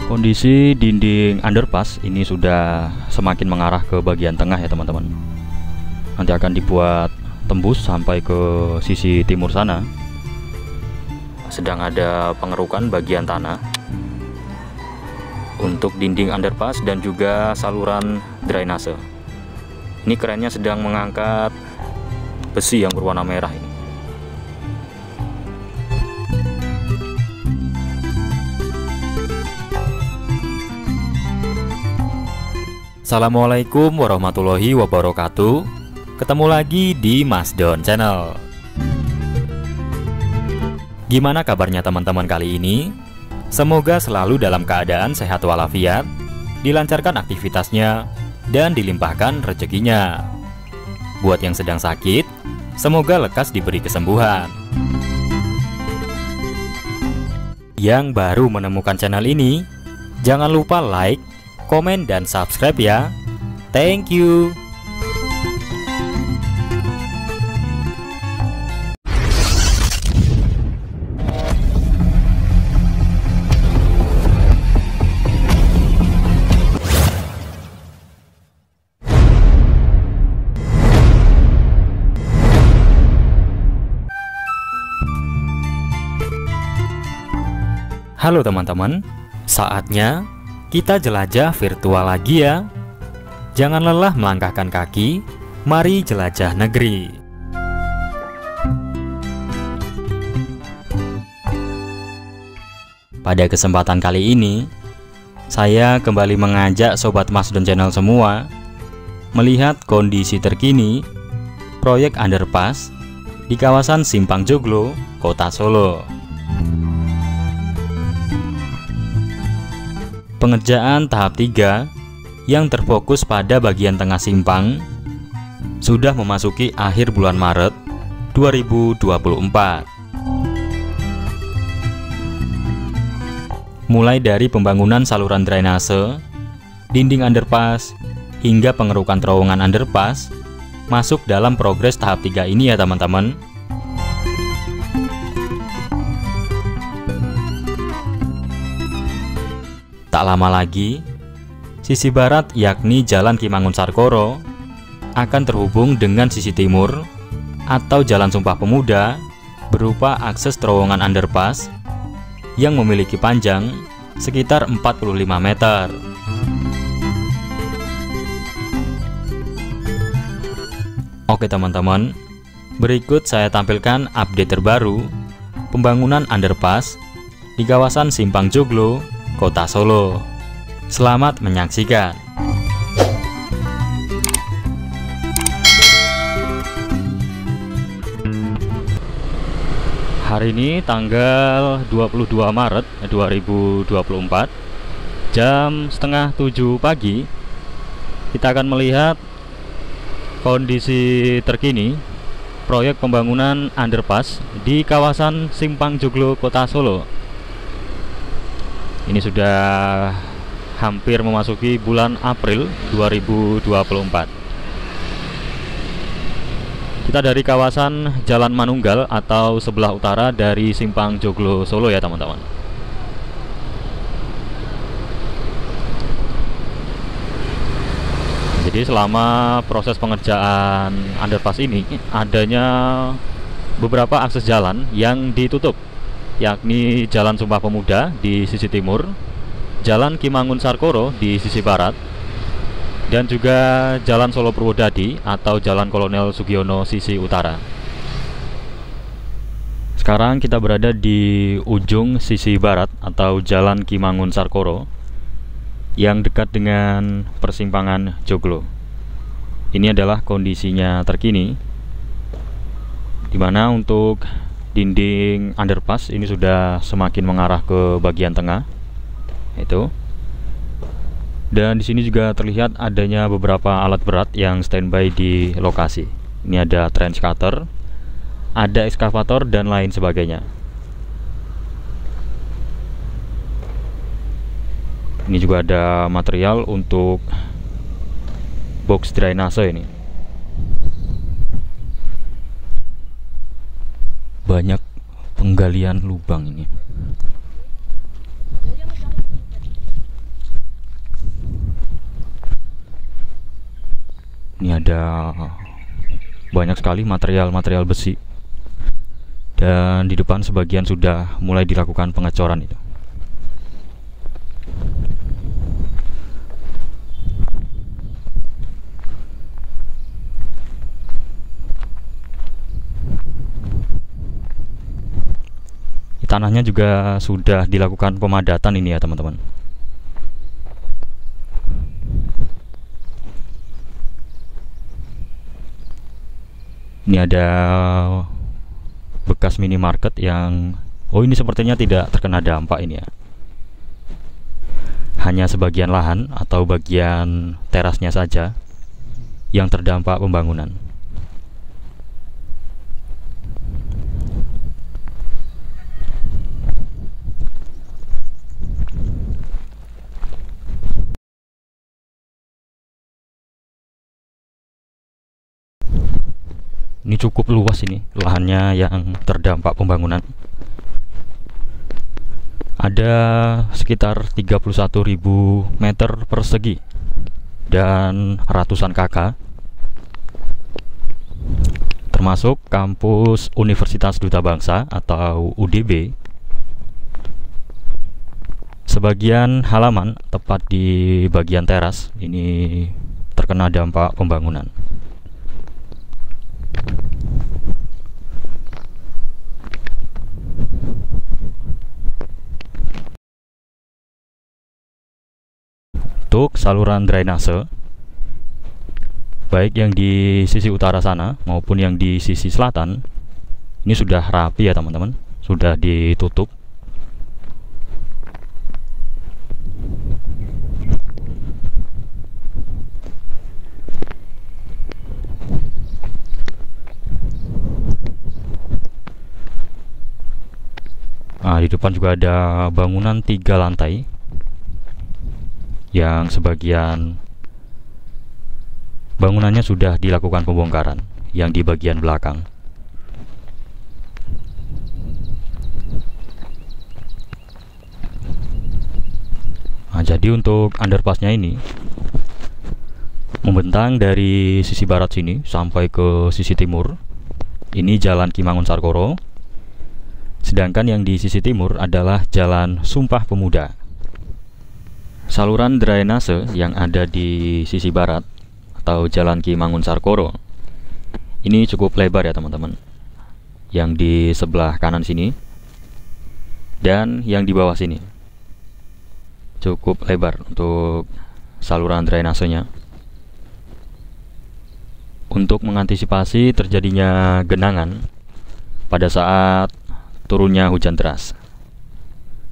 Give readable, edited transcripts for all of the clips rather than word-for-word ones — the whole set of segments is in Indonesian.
Kondisi dinding underpass ini sudah semakin mengarah ke bagian tengah ya teman-teman. Nanti akan dibuat tembus sampai ke sisi timur sana. Sedang ada pengerukan bagian tanah untuk dinding underpass dan juga saluran drainase. Ini kerennya sedang mengangkat besi yang berwarna merah ini. Assalamualaikum warahmatullahi wabarakatuh. Ketemu lagi di Mas Don Channel. Gimana kabarnya teman-teman kali ini? Semoga selalu dalam keadaan sehat walafiat, dilancarkan aktivitasnya, dan dilimpahkan rezekinya. Buat yang sedang sakit, semoga lekas diberi kesembuhan. Yang baru menemukan channel ini, jangan lupa like, komen, dan subscribe ya. Thank you. Halo teman-teman, saatnya kita jelajah virtual lagi ya. Jangan lelah melangkahkan kaki, mari jelajah negeri. Pada kesempatan kali ini, saya kembali mengajak Sobat Mas Don Channel semua melihat kondisi terkini proyek underpass di kawasan Simpang Joglo, Kota Solo. Pengerjaan tahap 3 yang terfokus pada bagian tengah simpang sudah memasuki akhir bulan Maret 2024. Mulai dari pembangunan saluran drainase, dinding underpass, hingga pengerukan terowongan underpass masuk dalam progres tahap 3 ini ya teman-teman. Tak lama lagi, sisi barat yakni Jalan Ki Mangunsarkoro akan terhubung dengan sisi timur atau Jalan Sumpah Pemuda berupa akses terowongan underpass yang memiliki panjang sekitar 45 meter. Oke teman-teman, berikut saya tampilkan update terbaru pembangunan underpass di kawasan Simpang Joglo, Kota Solo. Selamat menyaksikan. Hari ini tanggal 22 Maret 2024, jam setengah 7 pagi, kita akan melihat kondisi terkini proyek pembangunan underpass di kawasan Simpang Joglo, Kota Solo. Ini sudah hampir memasuki bulan April 2024. Kita dari kawasan Jalan Manunggal atau sebelah utara dari Simpang Joglo Solo ya teman-teman. Jadi selama proses pengerjaan underpass ini adanya beberapa akses jalan yang ditutup, yakni Jalan Sumpah Pemuda di sisi timur, Jalan Ki Mangunsarkoro di sisi barat, dan juga Jalan Solo Purwodadi atau Jalan Kolonel Sugiono sisi utara. Sekarang kita berada di ujung sisi barat atau Jalan Ki Mangunsarkoro yang dekat dengan persimpangan Joglo. Ini adalah kondisinya terkini, dimana untuk dinding underpass ini sudah semakin mengarah ke bagian tengah, itu. Dan di sini juga terlihat adanya beberapa alat berat yang standby di lokasi. Ini ada trench cutter, ada ekskavator dan lain sebagainya. Ini juga ada material untuk box drainase ini. Banyak penggalian lubang ini. Ini ada banyak sekali material-material besi, dan di depan sebagian sudah mulai dilakukan pengecoran itu. Tanahnya juga sudah dilakukan pemadatan ini ya teman-teman. Ini ada bekas minimarket yang ini sepertinya tidak terkena dampak ini ya. Hanya sebagian lahan atau bagian terasnya saja yang terdampak pembangunan. Ini cukup luas ini lahannya yang terdampak pembangunan. Ada sekitar 31.000 meter persegi dan ratusan kakak, termasuk kampus Universitas Duta Bangsa atau UDB. Sebagian halaman tepat di bagian teras ini terkena dampak pembangunan. Untuk saluran drainase, baik yang di sisi utara sana maupun yang di sisi selatan, ini sudah rapi ya teman-teman, sudah ditutup. Nah, di depan juga ada bangunan 3 lantai yang sebagian bangunannya sudah dilakukan pembongkaran, yang di bagian belakang. Nah, jadi untuk underpassnya ini membentang dari sisi barat sini sampai ke sisi timur. Ini Jalan Ki Mangun-Sarkoro. Sedangkan yang di sisi timur adalah Jalan Sumpah Pemuda. Saluran drainase yang ada di sisi barat atau Jalan Ki Mangun-Sarkoro ini cukup lebar ya teman-teman. Yang di sebelah kanan sini dan yang di bawah sini cukup lebar untuk saluran drainasenya, untuk mengantisipasi terjadinya genangan pada saat turunnya hujan deras,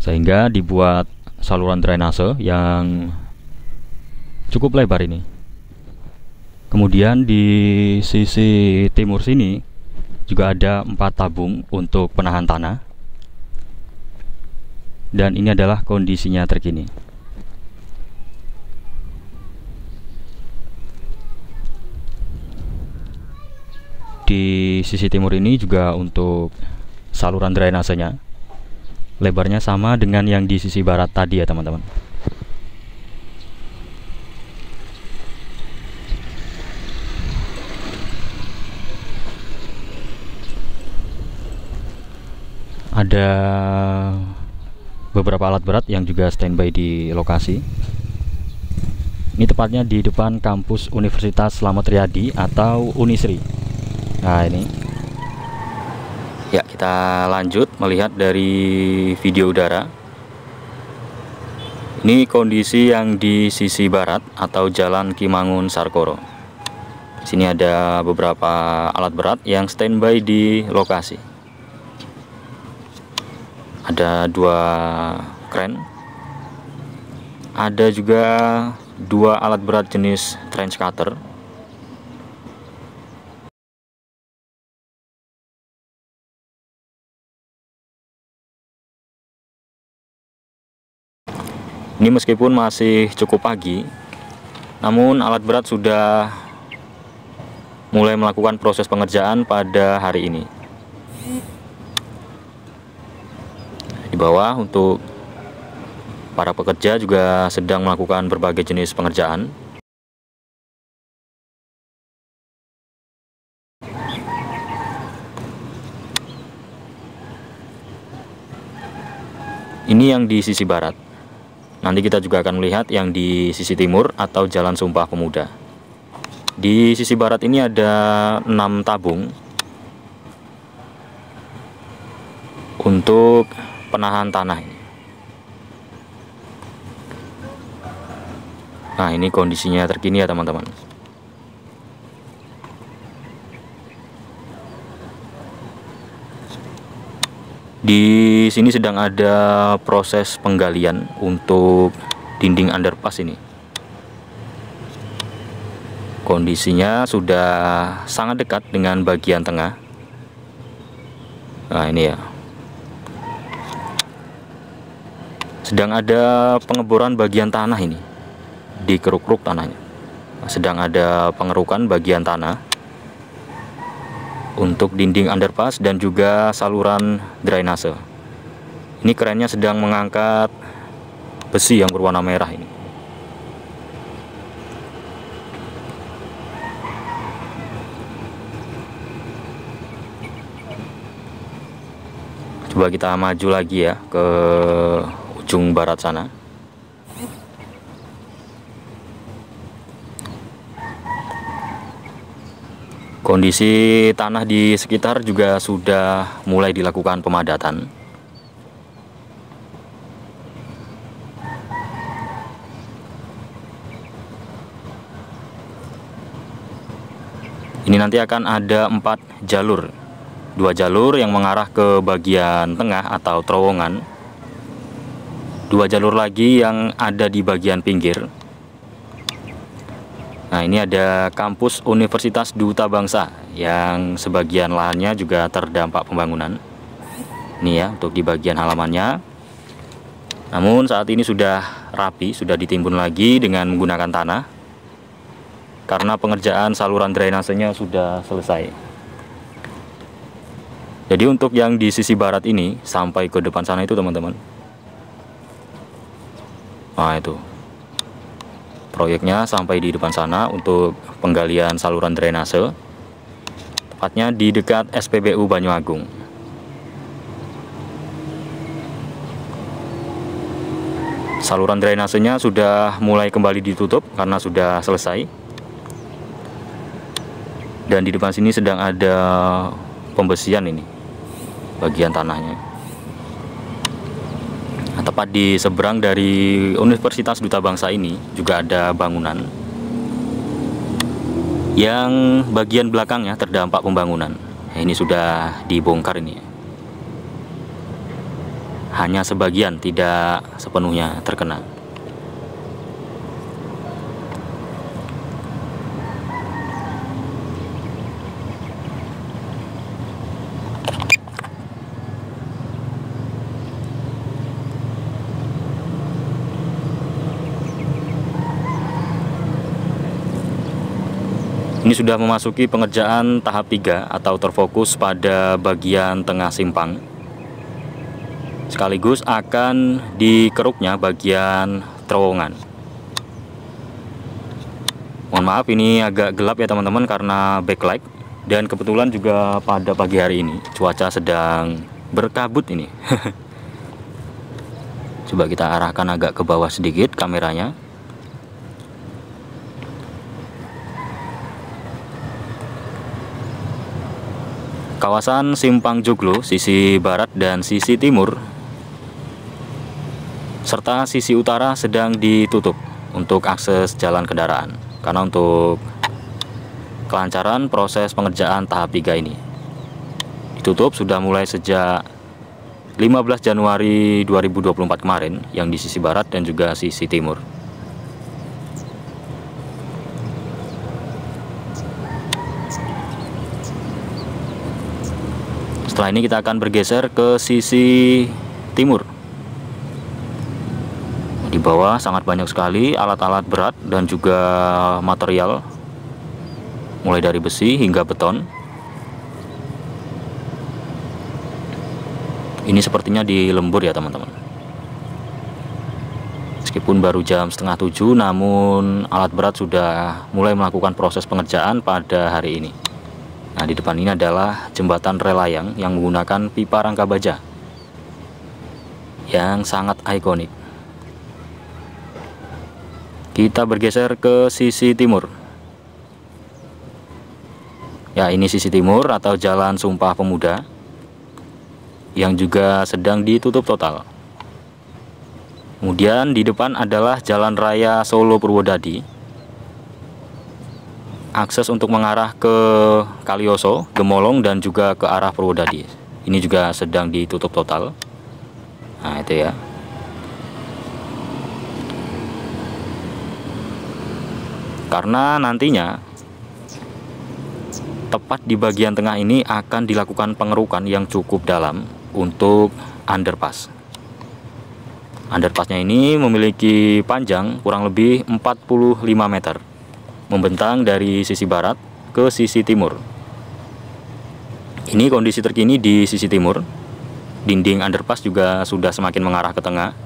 sehingga dibuat saluran drainase yang cukup lebar ini. Kemudian di sisi timur sini juga ada 4 tabung untuk penahan tanah, dan ini adalah kondisinya terkini. Di sisi timur ini juga untuk saluran drainasenya lebarnya sama dengan yang di sisi barat tadi ya teman-teman. Ada beberapa alat berat yang juga standby di lokasi. Ini tepatnya di depan kampus Universitas Slamet Riyadi atau Unisri. Nah ini ya, kita lanjut melihat dari video udara. Ini kondisi yang di sisi barat atau Jalan Ki Mangun-Sarkoro. Sini ada beberapa alat berat yang standby di lokasi. Ada 2 kren. Ada juga 2 alat berat jenis trench cutter. Ini meskipun masih cukup pagi, namun alat berat sudah mulai melakukan proses pengerjaan pada hari ini. Di bawah untuk para pekerja juga sedang melakukan berbagai jenis pengerjaan. Ini yang di sisi barat. Nanti kita juga akan melihat yang di sisi timur atau Jalan Sumpah Pemuda. Di sisi barat ini ada 6 tabung untuk penahan tanah ini. Nah, ini kondisinya terkini ya teman-teman. Di sini sedang ada proses penggalian untuk dinding underpass ini. Kondisinya sudah sangat dekat dengan bagian tengah. Nah, ini ya. Sedang ada pengeboran bagian tanah ini. Dikeruk-keruk tanahnya. Sedang ada pengerukan bagian tanah untuk dinding underpass dan juga saluran drainase. Ini kerennya sedang mengangkat besi yang berwarna merah ini. Coba kita maju lagi ya ke ujung barat sana. Kondisi tanah di sekitar juga sudah mulai dilakukan pemadatan. Ini nanti akan ada 4 jalur. 2 jalur yang mengarah ke bagian tengah atau terowongan. 2 jalur lagi yang ada di bagian pinggir. Nah, ini ada kampus Universitas Duta Bangsa yang sebagian lahannya juga terdampak pembangunan. Ini ya untuk di bagian halamannya. Namun saat ini sudah rapi, sudah ditimbun lagi dengan menggunakan tanah. Karena pengerjaan saluran drainasenya sudah selesai. Jadi untuk yang di sisi barat ini sampai ke depan sana itu teman-teman. Nah, itu. Proyeknya sampai di depan sana untuk penggalian saluran drainase, tepatnya di dekat SPBU Banyuagung. Saluran drainasenya sudah mulai kembali ditutup karena sudah selesai. Dan di depan sini sedang ada pembesian ini, bagian tanahnya. Nah, tepat di seberang dari Universitas Duta Bangsa ini juga ada bangunan yang bagian belakangnya terdampak pembangunan. Nah, ini sudah dibongkar ini. Hanya sebagian, tidak sepenuhnya terkena. Ini sudah memasuki pengerjaan tahap 3 atau terfokus pada bagian tengah simpang. Sekaligus akan dikeruknya bagian terowongan. Mohon maaf ini agak gelap ya teman-teman karena backlight. Dan kebetulan juga pada pagi hari ini cuaca sedang berkabut ini. Coba kita arahkan agak ke bawah sedikit kameranya. Kawasan Simpang Joglo, sisi barat dan sisi timur, serta sisi utara sedang ditutup untuk akses jalan kendaraan. Karena untuk kelancaran proses pengerjaan tahap 3 ini ditutup sudah mulai sejak 15 Januari 2024 kemarin, yang di sisi barat dan juga sisi timur. Setelah ini kita akan bergeser ke sisi timur. Di bawah sangat banyak sekali alat-alat berat dan juga material, mulai dari besi hingga beton. Ini sepertinya di lembur ya teman-teman. Meskipun baru jam 6:30, namun alat berat sudah mulai melakukan proses pengerjaan pada hari ini. Nah, di depan ini adalah jembatan relayang yang menggunakan pipa rangka baja yang sangat ikonik. Kita bergeser ke sisi timur. Ya, ini sisi timur atau Jalan Sumpah Pemuda yang juga sedang ditutup total. Kemudian di depan adalah Jalan Raya Solo Purwodadi. Akses untuk mengarah ke Kaliyoso, Gemolong, dan juga ke arah Purwodadi. Ini juga sedang ditutup total. Nah, itu ya. Karena nantinya tepat di bagian tengah ini akan dilakukan pengerukan yang cukup dalam untuk underpass. Underpassnya ini memiliki panjang kurang lebih 45 meter, membentang dari sisi barat ke sisi timur. Ini kondisi terkini di sisi timur. Dinding underpass juga sudah semakin mengarah ke tengah.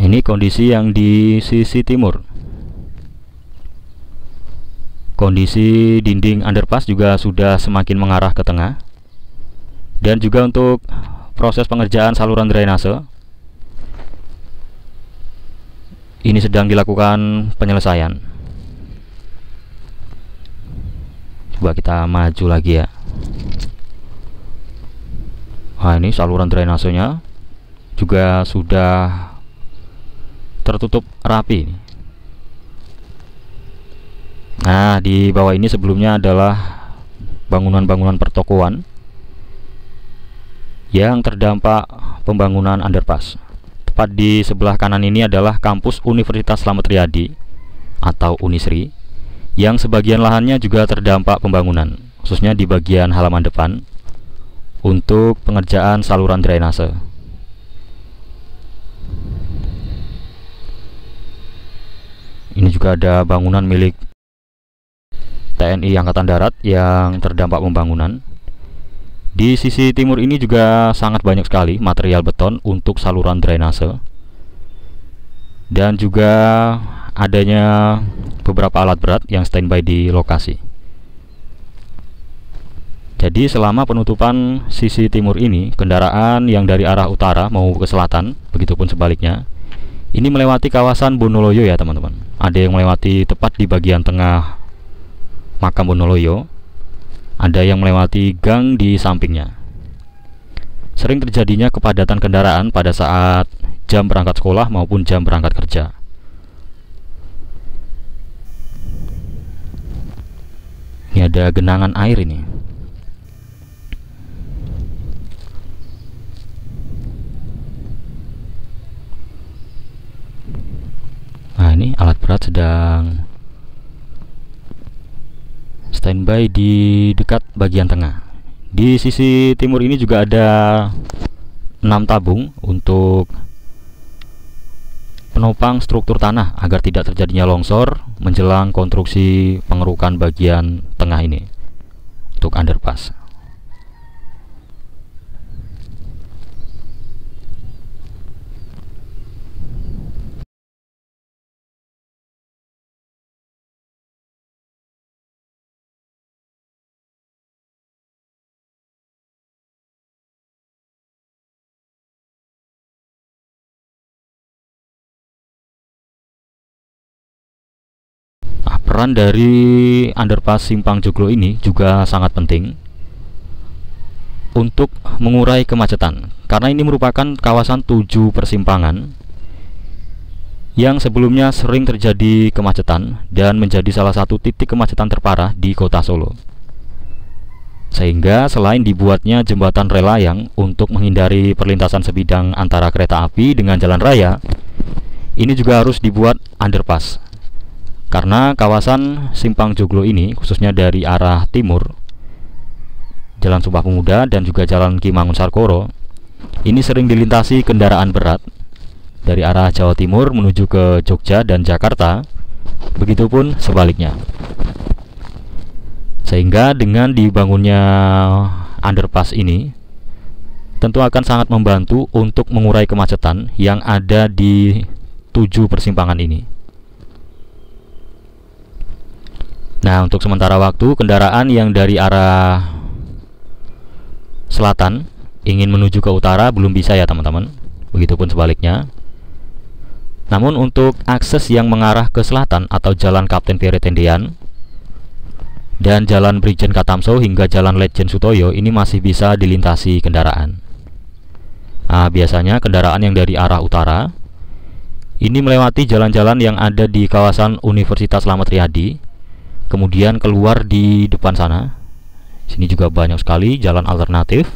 Ini kondisi yang di sisi timur. Kondisi dinding underpass juga sudah semakin mengarah ke tengah. Dan juga untuk proses pengerjaan saluran drainase, ini sedang dilakukan penyelesaian. Coba kita maju lagi ya. Nah, ini saluran drainasenya juga sudah tertutup rapi. Nah, di bawah ini sebelumnya adalah bangunan-bangunan pertokoan yang terdampak pembangunan underpass. Tepat di sebelah kanan ini adalah kampus Universitas Slamet Riyadi atau Unisri, yang sebagian lahannya juga terdampak pembangunan, khususnya di bagian halaman depan untuk pengerjaan saluran drainase. Ini juga ada bangunan milik TNI Angkatan Darat yang terdampak pembangunan. Di sisi timur ini juga sangat banyak sekali material beton untuk saluran drainase, dan juga adanya beberapa alat berat yang standby di lokasi. Jadi selama penutupan sisi timur ini, kendaraan yang dari arah utara mau ke selatan, begitupun sebaliknya, ini melewati kawasan Bonoloyo ya teman-teman. Ada yang melewati tepat di bagian tengah makam Bonoloyo, ada yang melewati gang di sampingnya. Sering terjadinya kepadatan kendaraan pada saat jam berangkat sekolah maupun jam berangkat kerja. Ini ada genangan air ini. Nah, ini alat berat sedang standby di dekat bagian tengah. Di sisi timur ini juga ada 6 tabung untuk penopang struktur tanah agar tidak terjadinya longsor menjelang konstruksi pengerukan bagian tengah ini untuk underpass. Peran dari underpass Simpang Joglo ini juga sangat penting untuk mengurai kemacetan, karena ini merupakan kawasan 7 persimpangan yang sebelumnya sering terjadi kemacetan dan menjadi salah satu titik kemacetan terparah di kota Solo. Sehingga selain dibuatnya jembatan rel layang untuk menghindari perlintasan sebidang antara kereta api dengan jalan raya, ini juga harus dibuat underpass. Karena kawasan Simpang Joglo ini, khususnya dari arah timur, Jalan Sumpah Pemuda dan juga Jalan Ki Mangun-Sarkoro, ini sering dilintasi kendaraan berat dari arah Jawa Timur menuju ke Jogja dan Jakarta, begitupun sebaliknya. Sehingga dengan dibangunnya underpass ini tentu akan sangat membantu untuk mengurai kemacetan yang ada di 7 persimpangan ini. Nah, untuk sementara waktu kendaraan yang dari arah selatan ingin menuju ke utara belum bisa ya teman-teman. Begitupun sebaliknya. Namun untuk akses yang mengarah ke selatan atau Jalan Kapten Pierre Tendean dan Jalan Brigjen Katamso hingga Jalan Letjen Sutoyo ini masih bisa dilintasi kendaraan. Nah, biasanya kendaraan yang dari arah utara ini melewati jalan-jalan yang ada di kawasan Universitas Slamet Riyadi, kemudian keluar di depan sana. Sini juga banyak sekali jalan alternatif.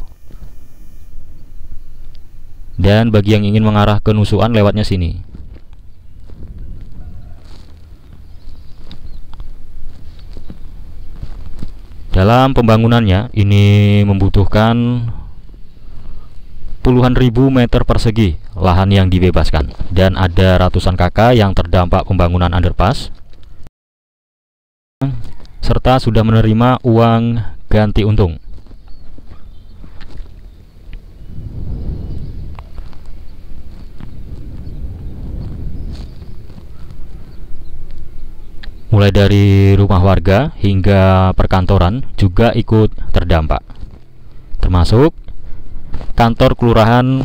Dan bagi yang ingin mengarah ke Nusukan lewatnya sini. Dalam pembangunannya ini membutuhkan puluhan ribu meter persegi lahan yang dibebaskan, dan ada ratusan kakak yang terdampak pembangunan underpass, serta sudah menerima uang ganti untung. Mulai dari rumah warga hingga perkantoran juga ikut terdampak, termasuk kantor kelurahan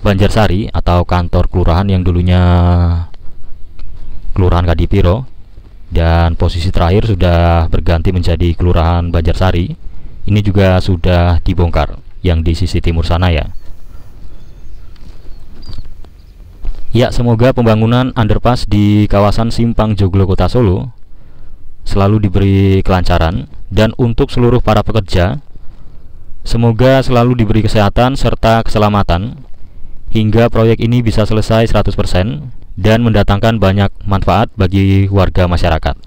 Banjarsari atau kantor kelurahan yang dulunya Kelurahan Kadipiro, dan posisi terakhir sudah berganti menjadi Kelurahan Banjarsari. Ini juga sudah dibongkar yang di sisi timur sana ya. Ya, semoga pembangunan underpass di kawasan Simpang Joglo Kota Solo selalu diberi kelancaran, dan untuk seluruh para pekerja semoga selalu diberi kesehatan serta keselamatan hingga proyek ini bisa selesai 100% dan mendatangkan banyak manfaat bagi warga masyarakat.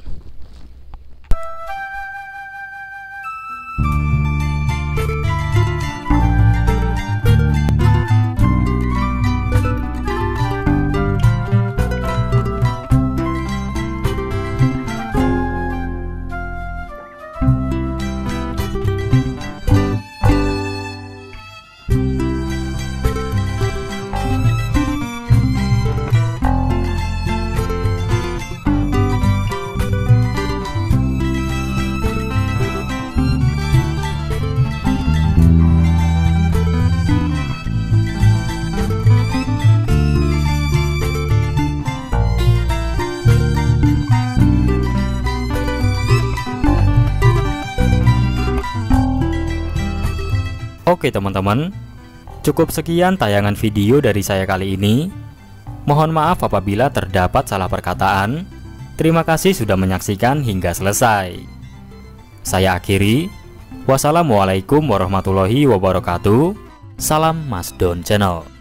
Oke teman-teman, cukup sekian tayangan video dari saya kali ini. Mohon maaf apabila terdapat salah perkataan. Terima kasih sudah menyaksikan hingga selesai. Saya akhiri. Wassalamualaikum warahmatullahi wabarakatuh. Salam Mas Don Channel.